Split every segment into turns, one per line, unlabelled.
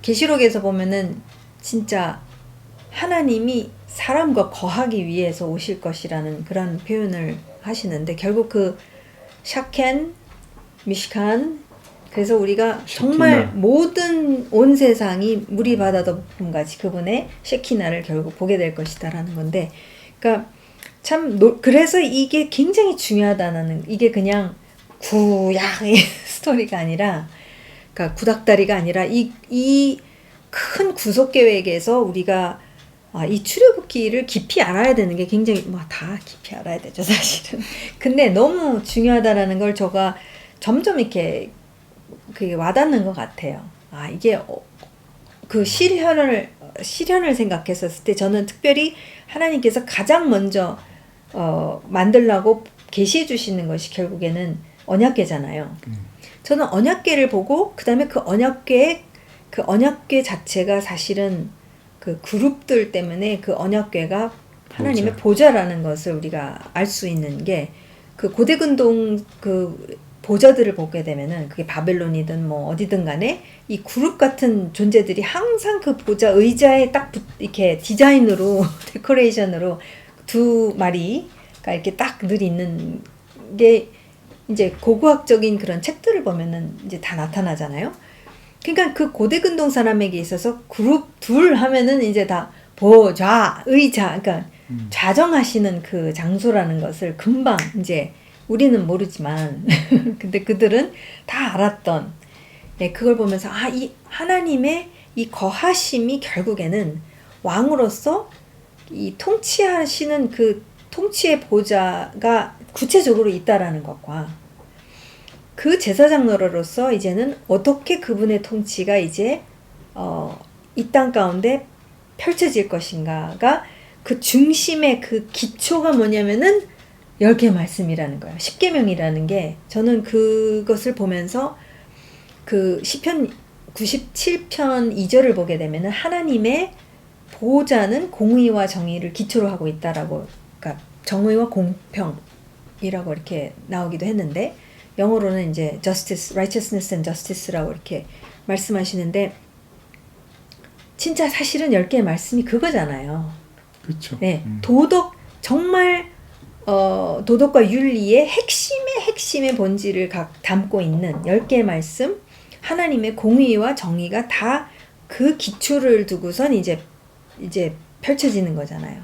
계시록에서 보면은 진짜 하나님이 사람과 거하기 위해서 오실 것이라는 그런 표현을 하시는데 결국 그 샤켄, 미시칸 그래서 우리가 정말 모든 온 세상이 물이 바다도 부품같이 그분의 셰키나를 결국 보게 될 것이다라는 건데 그러니까 참 그래서 이게 굉장히 중요하다는 이게 그냥 구약의 스토리가 아니라 그러니까 구닥다리가 아니라 이 큰 구속 계획에서 우리가 이 출애굽기를 깊이 알아야 되는 게 굉장히 다 깊이 알아야 되죠 사실은. 근데 너무 중요하다라는 걸 제가 점점 이렇게 그게 와닿는 것 같아요. 이게 그 실현을 생각했었을 때 저는 특별히 하나님께서 가장 먼저 만들라고 계시해 주시는 것이 결국에는 언약궤잖아요. 저는 언약궤를 보고 그다음에 그 언약궤 자체가 사실은 그 그룹들 때문에 그 언약궤가 하나님의 보좌라는 것을 우리가 알 수 있는 게 그 고대근동 그 보좌들을 보게 되면은 그게 바벨론이든 뭐 어디든 간에 이 그룹 같은 존재들이 항상 그 보좌 의자에 딱 이렇게 디자인으로 데코레이션으로 두 마리가 이렇게 딱 늘 있는 게 이제 고고학적인 그런 책들을 보면은 이제 다 나타나잖아요. 그러니까 그 고대근동 사람에게 있어서 그룹 둘 하면은 이제 다 보좌, 의자, 그러니까 좌정하시는 그 장소라는 것을 금방 이제 우리는 모르지만 근데 그들은 다 알았던 그걸 보면서 이 하나님의 이 거하심이 결국에는 왕으로서 이 통치하시는 그 통치의 보좌가 구체적으로 있다라는 것과 그 제사장로로서 이제는 어떻게 그분의 통치가 이제 이 땅 가운데 펼쳐질 것인가가 그 중심의 그 기초가 뭐냐면은 10개 말씀이라는 거예요. 10계명이라는 게 저는 그것을 보면서 그 시편 97편 2절을 보게 되면은 하나님의 보호자는 공의와 정의를 기초로 하고 있다라고 그러니까 정의와 공평이라고 이렇게 나오기도 했는데 영어로는 이제 justice, righteousness and justice라고 이렇게 말씀하시는데 진짜 사실은 10개의 말씀이 그거잖아요.
그렇죠.
네, 도덕 정말 도덕과 윤리의 핵심의 본질을 담고 있는 10개의 말씀 하나님의 공의와 정의가 다 그 기초를 두고선 이제 펼쳐지는 거잖아요.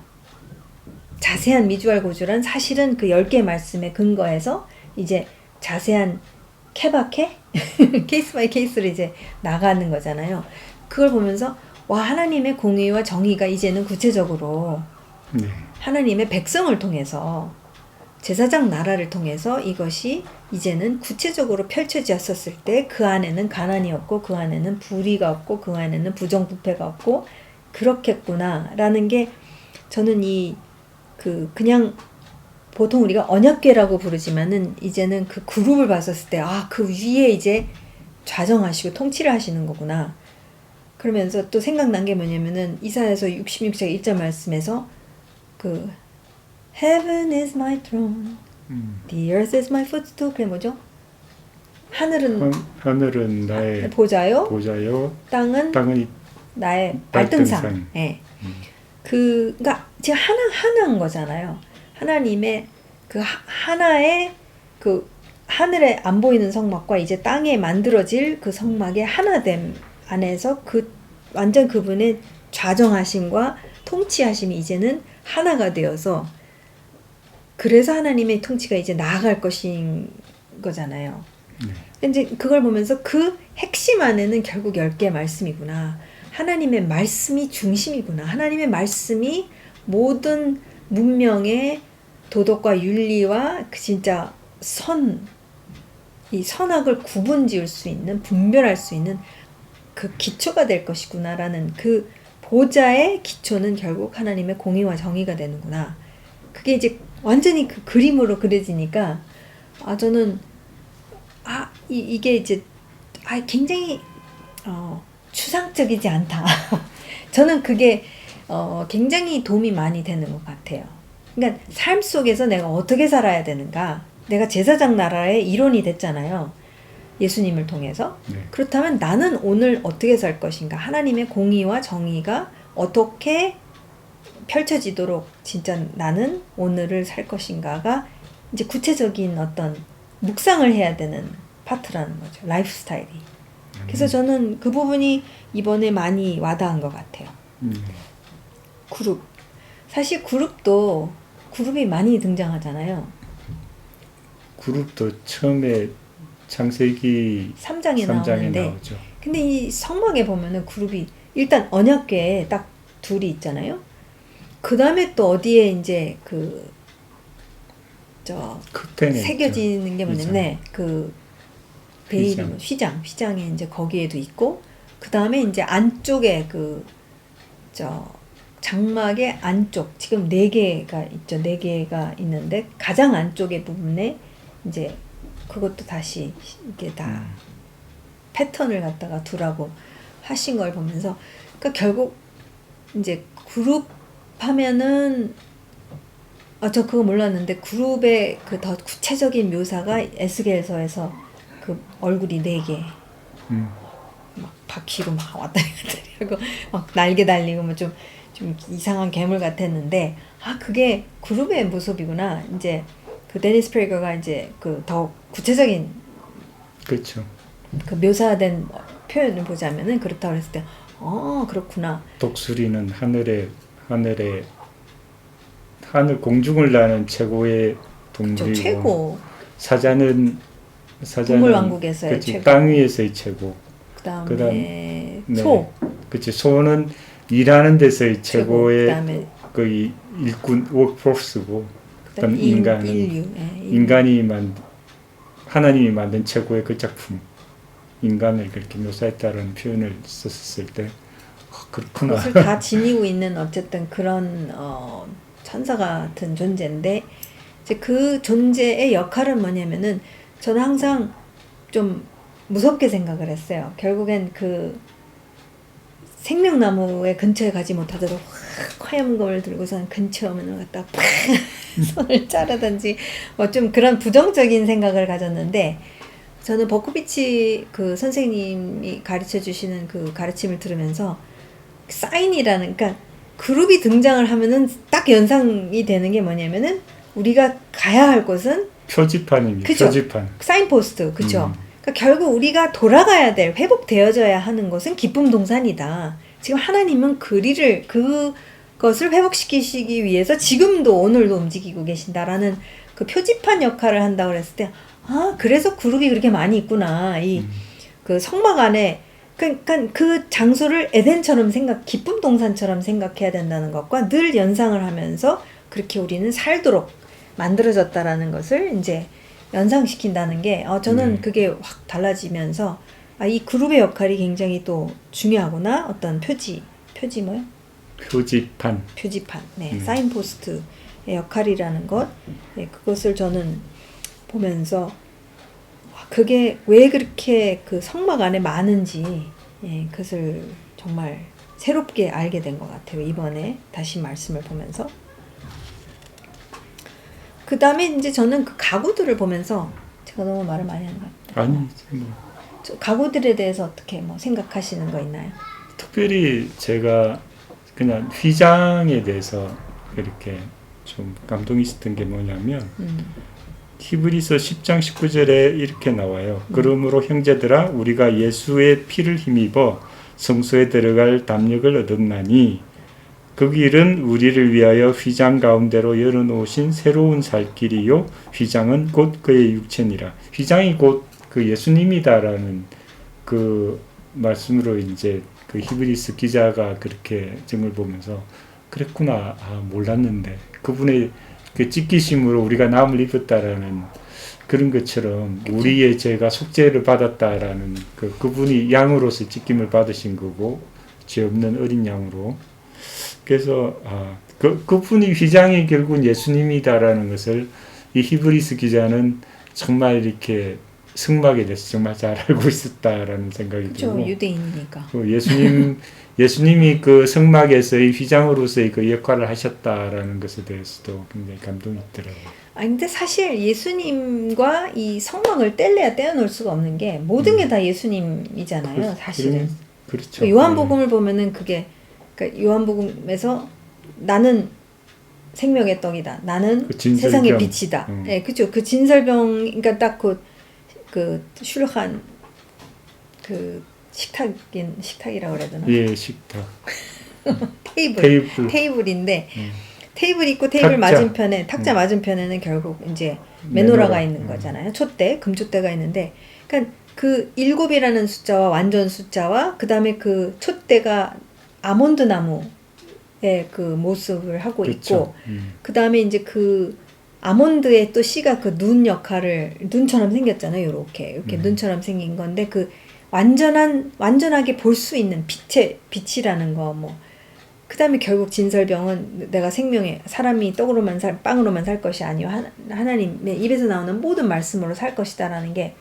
자세한 미주알 고주란 사실은 그 10개의 말씀에 근거해서 이제 자세한 케바케 케이스 바이 케이스로 이제 나가는 거잖아요. 그걸 보면서 하나님의 공의와 정의가 이제는 구체적으로 하나님의 백성을 통해서 제사장 나라를 통해서 이것이 이제는 구체적으로 펼쳐졌었을 때 그 안에는 가난이 없고 그 안에는 불의가 없고 그 안에는 부정부패가 없고 그렇겠구나라는 게 저는 그냥 보통 우리가 언약궤라고 부르지만은 이제는 그 그룹을 봤었을 때 그 위에 이제 좌정하시고 통치를 하시는 거구나. 그러면서 또 생각난 게 뭐냐면은 이사야서 66장 1절 말씀에서 그 Heaven is my throne, the earth is my footstool. 그게 뭐죠?
하늘은 나의
보좌요, 땅은 나의 발등상. 예. 그러니까 지금 하나인 거잖아요. 하나님의 그 하나의 그 하늘에 안 보이는 성막과 이제 땅에 만들어질 그 성막의 하나됨 안에서 그 완전 그분의 좌정하심과 통치하심이 이제는 하나가 되어서 그래서 하나님의 통치가 이제 나아갈 것인 거잖아요. 이제 그걸 보면서 그 핵심 안에는 결국 10개의 말씀이구나. 하나님의 말씀이 중심이구나. 하나님의 말씀이 모든 문명의 도덕과 윤리와 그 진짜 이 선악을 구분지을 수 있는, 분별할 수 있는 그 기초가 될 것이구나라는 그 보좌의 기초는 결국 하나님의 공의와 정의가 되는구나. 그게 이제 완전히 그 그림으로 그려지니까 저는 이게 이제 굉장히 추상적이지 않다. 저는 그게 굉장히 도움이 많이 되는 것 같아요. 그러니까 삶 속에서 내가 어떻게 살아야 되는가. 내가 제사장 나라의 일원이 됐잖아요. 예수님을 통해서.
네.
그렇다면 나는 오늘 어떻게 살 것인가? 하나님의 공의와 정의가 어떻게 펼쳐지도록 진짜 나는 오늘을 살 것인가가 이제 구체적인 어떤 묵상을 해야 되는 파트라는 거죠. 라이프 스타일이. 그래서 저는 그 부분이 이번에 많이 와닿은 것 같아요. 그룹. 사실 그룹이 많이 등장하잖아요.
그룹도 처음에 창세기
3장에
3장에
나오는데
나오죠.
근데 이 성막에 보면은 그룹이 일단 언약궤에 딱 둘이 있잖아요. 그 다음에 또 어디에 이제
커튼에
새겨지는 게 뭐냐면 네, 그 베일 휘장에 이제 거기에도 있고 그 다음에 이제 안쪽에 장막의 안쪽 지금 4개가 있죠. 4개가 있는데 가장 안쪽의 부분에 이제 그것도 다시 이게 다 패턴을 갖다가 두라고 하신 걸 보면서 그러니까 결국 이제 그룹 하면은 저 그거 몰랐는데 그룹의 그 더 구체적인 묘사가 에스겔서에서 그 얼굴이 4개 막 바퀴로 막 왔다 갔다 하고 막 날개 달리고 뭐 좀 이상한 괴물 같았는데 그게 그룹의 모습이구나. 이제 그 데니스 프레이거가 이제 그 더 구체적인
그렇죠.
그 묘사된 표현을 보자면은 그렇다고 했을 때 그렇구나.
독수리는 하늘 공중을 나는 최고의 동물이고
최고.
사자는
동물 왕국에서의
그치,
최고.
땅 위에서의 최고.
그다음에
네.
소.
그치, 소는 일하는 데서의 최고의
그다음에
그 일꾼 워크포스고 그다음에
인류.
하나님이 만든 최고의 그 작품 인간을 그렇게 묘사했다는 표현을 썼을 때 그렇구나.
그것을 다 지니고 있는 어쨌든 그런 천사 같은 존재인데 이제 그 존재의 역할은 뭐냐면은 저는 항상 좀 무섭게 생각을 했어요. 결국엔 그 생명나무의 근처에 가지 못하도록 화염검을 들고선 근처에 오면 갖다 팍 손을 자르든지 뭐 좀 그런 부정적인 생각을 가졌는데 저는 버코비치 그 선생님이 가르쳐 주시는 그 가르침을 들으면서 사인이라는 그러니까 그룹이 등장을 하면은 딱 연상이 되는 게 뭐냐면은 우리가 가야 할 곳은
표지판입니다.
그쵸?
표지판.
사인포스트. 그렇죠? 그러니까 결국 우리가 돌아가야 될 회복되어져야 하는 것은 기쁨 동산이다. 지금 하나님은 그것을 회복시키시기 위해서 지금도 오늘도 움직이고 계신다라는 그 표지판 역할을 한다고 그랬을 때 그래서 그룹이 그렇게 많이 있구나. 그 성막 안에 그러니까 그 장소를 에덴처럼 기쁨 동산처럼 생각해야 된다는 것과 늘 연상을 하면서 그렇게 우리는 살도록 만들어졌다라는 것을 이제 연상시킨다는 게 저는 그게 확 달라지면서 이 그룹의 역할이 굉장히 또 중요하구나. 어떤 표지 뭐요?
표지판.
네, 사인포스트의 역할이라는 것. 네, 그것을 저는 보면서 그게 왜 그렇게 그 성막 안에 많은지 그것을 정말 새롭게 알게 된 것 같아요. 이번에 다시 말씀을 보면서. 그 다음에 이제 저는 그 가구들을 보면서 제가 너무 말을 많이 하는 것 같아요.
아니,
가구들에 대해서 어떻게 생각하시는 거 있나요?
특별히 제가 그냥 휘장에 대해서 이렇게 좀 감동이 있었던 게 뭐냐면 히브리서 10장 19절에 이렇게 나와요. 그러므로 형제들아 우리가 예수의 피를 힘입어 성소에 들어갈 담력을 얻었나니 그 길은 우리를 위하여 휘장 가운데로 열어놓으신 새로운 살 길이요 휘장은 곧 그의 육체니라. 휘장이 곧 그 예수님이다라는 그 말씀으로 이제 그 히브리서 기자가 그렇게 증을 보면서 그랬구나. 몰랐는데 그분의 그 찢기심으로 우리가 남을 입었다라는 그런 것처럼 그쵸? 우리의 죄가 속죄를 받았다라는 그분이 양으로서 찢김을 받으신 거고 죄 없는 어린 양으로. 그래서 그분이 휘장이 결국은 예수님이다라는 것을 이 히브리서 기자는 정말 이렇게 승막에 대해서 정말 잘 알고 있었다라는 생각이
그렇죠.
들고
유대인이니까.
그 예수님이 그 성막에서의 휘장으로서의 그 역할을 하셨다라는 것에 대해서도 굉장히 감동이 있더라고요.
근데 사실 예수님과 이 성막을 뗄래야 떼어놓을 수가 없는 게 모든 게 다 예수님이잖아요. 사실은.
그렇죠.
그 요한복음을 보면은 그게 그러니까 요한복음에서 나는 생명의 떡이다. 나는
그 진설병.
세상의 빛이다. 네, 그렇죠. 그 진설병, 그러니까 딱 그 슐한 그 식탁이라고 그래야 되나?
예, 식탁.
테이블인데 테이블 있고 테이블
탁자.
맞은편에 탁자 맞은편에는 결국 이제 메노라가 있는 거잖아요. 촛대, 금촛대가 있는데, 그러니까 그 7이라는 숫자와 완전 숫자와 그 다음에 그 촛대가 아몬드 나무의 그 모습을 하고
그렇죠.
있고, 그 다음에 이제 그 아몬드의 또 씨가 그 눈 역할을 눈처럼 생겼잖아요. 이렇게 눈처럼 생긴 건데 그 완전하게 볼 수 있는 빛이라는 거 뭐. 그 다음에 결국 진설병은 내가 사람이 떡으로만 빵으로만 살 것이 아니요 하나님의 입에서 나오는 모든 말씀으로 살 것이다라는 게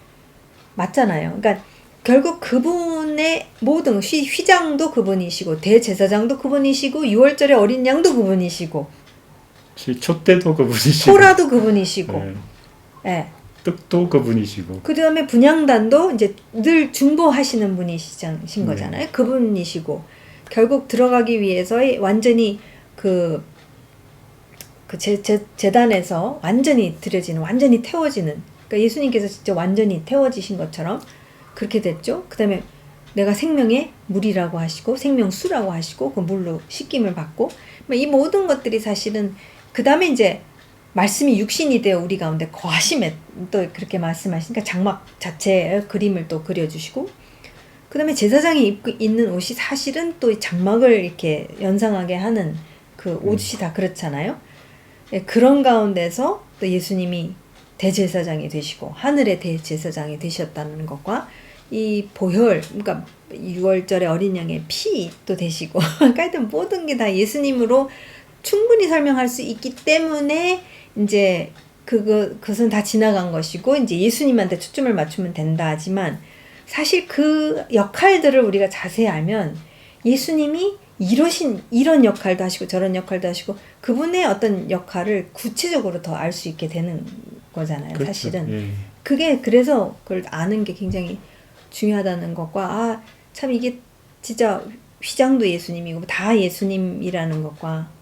맞잖아요. 그러니까 결국 그분의 모든 휘장도 그분이시고 대제사장도 그분이시고 6월절의 어린 양도 그분이시고
촛대도 그분이시고
토라도 그분이시고 예.
떡도 그분이시고
그 다음에 분향단도 이제 늘 중보하시는 분이신 거잖아요. 그분이시고 결국 들어가기 위해서 완전히 재단에서 완전히 드려지는, 완전히 태워지는, 그러니까 예수님께서 진짜 완전히 태워지신 것처럼 그렇게 됐죠. 그 다음에 내가 생명의 물이라고 하시고 생명수라고 하시고 그 물로 씻김을 받고 이 모든 것들이 사실은 그 다음에 이제 말씀이 육신이 되어 우리 가운데 거하심에 또 그렇게 말씀하시니까 장막 자체의 그림을 또 그려주시고 그 다음에 제사장이 입고 있는 옷이 사실은 또 장막을 이렇게 연상하게 하는 그 옷이 다 그렇잖아요. 그런 가운데서 또 예수님이 대제사장이 되시고 하늘의 대제사장이 되셨다는 것과 이 보혈, 그러니까 6월절의 어린 양의 피도 되시고 그러니까 하여튼 모든 게 다 예수님으로 충분히 설명할 수 있기 때문에 이제 그것은 다 지나간 것이고 이제 예수님한테 초점을 맞추면 된다 하지만 사실 그 역할들을 우리가 자세히 알면 예수님이 이런 역할도 하시고 저런 역할도 하시고 그분의 어떤 역할을 구체적으로 더 알 수 있게 되는 거잖아요. 그렇죠. 사실은. 예. 그게 그래서 그걸 아는 게 굉장히 중요하다는 것과 참 이게 진짜 휘장도 예수님이고 다 예수님이라는 것과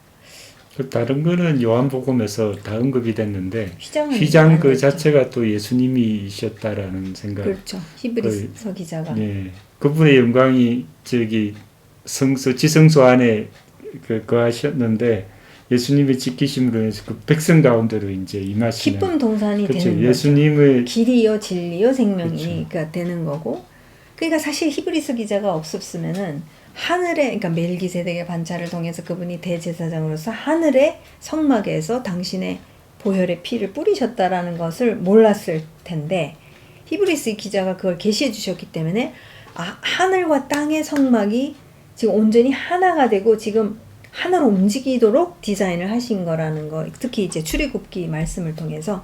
다른 거는 요한복음에서 다 언급이 됐는데 휘장 그 자체가 또 예수님이셨다라는 생각.
그렇죠. 히브리서 기자가.
네, 그분의 영광이 지성소 안에 거하셨는데 예수님의 지키심으로 해서 그 백성 가운데로 이제 임하시는
기쁨 동산이
그렇죠.
되는
예수님의
거죠. 길이요 진리요 생명이가
그렇죠.
되는 거고. 그러니까 사실 히브리서 기자가 없었으면은 그러니까 멜기세덱의 반차를 통해서 그분이 대제사장으로서 하늘의 성막에서 당신의 보혈의 피를 뿌리셨다라는 것을 몰랐을 텐데 히브리서 기자가 그걸 계시해 주셨기 때문에 하늘과 땅의 성막이 지금 온전히 하나가 되고 지금 하나로 움직이도록 디자인을 하신 거라는 거. 특히 이제 출애굽기 말씀을 통해서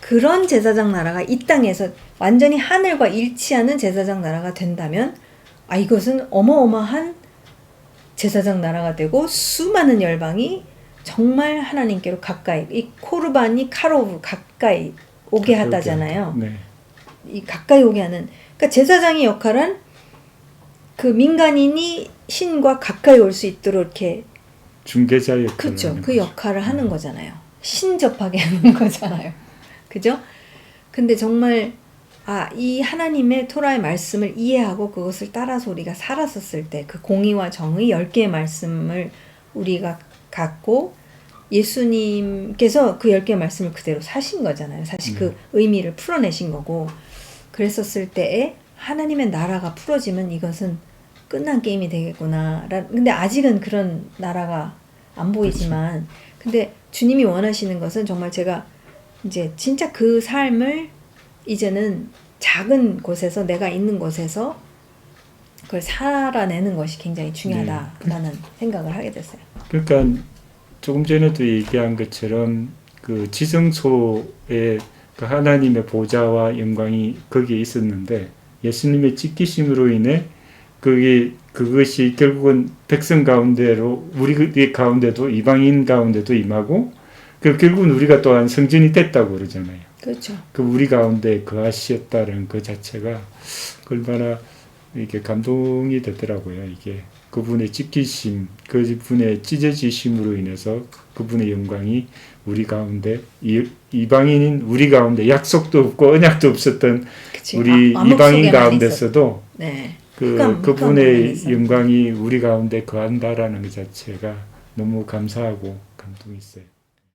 그런 제사장 나라가 이 땅에서 완전히 하늘과 일치하는 제사장 나라가 된다면 이것은 어마어마한 제사장 나라가 되고 수많은 열방이 정말 하나님께로 가까이 이 코르반이 카로브 가까이 오게 하다잖아요.
네.
이 가까이 오게 하는 그러니까 제사장의 역할은 그 민간인이 신과 가까이 올 수 있도록 이렇게
중개자 역할을
그렇죠. 그 역할을 하는 거잖아요. 신접하게 하는 거잖아요. 그죠? 근데 정말 이 하나님의 토라의 말씀을 이해하고 그것을 따라서 우리가 살았었을 때 그 공의와 정의 10개의 말씀을 우리가 갖고 예수님께서 그 10개의 말씀을 그대로 사신 거잖아요. 사실 그 의미를 풀어내신 거고 그랬었을 때에 하나님의 나라가 풀어지면 이것은 끝난 게임이 되겠구나. 근데 아직은 그런 나라가 안 보이지만 근데 주님이 원하시는 것은 정말 제가 이제 진짜 그 삶을 이제는 작은 곳에서 내가 있는 곳에서 그걸 살아내는 것이 굉장히 중요하다라는 생각을 하게 됐어요.
그러니까 조금 전에도 얘기한 것처럼 그 지성소에 그 하나님의 보좌와 영광이 거기에 있었는데 예수님의 찢기심으로 인해 그것이 결국은 백성 가운데로 우리 가운데도 이방인 가운데도 임하고 결국은 우리가 또한 성전이 됐다고 그러잖아요.
그렇죠.
그 우리 가운데 거하시었다는 그 자체가 얼마나 이게 감동이 되더라고요. 이게 그분의 찢기심, 그분의 찢어지심으로 인해서 그분의 영광이 우리 가운데 이방인인 우리 가운데 약속도 없고 언약도 없었던
그치.
우리
암흑
이방인
속에만
가운데서도
네.
그분의
있었는데.
영광이 우리 가운데 거한다라는 그 자체가 너무 감사하고 감동이 있어요.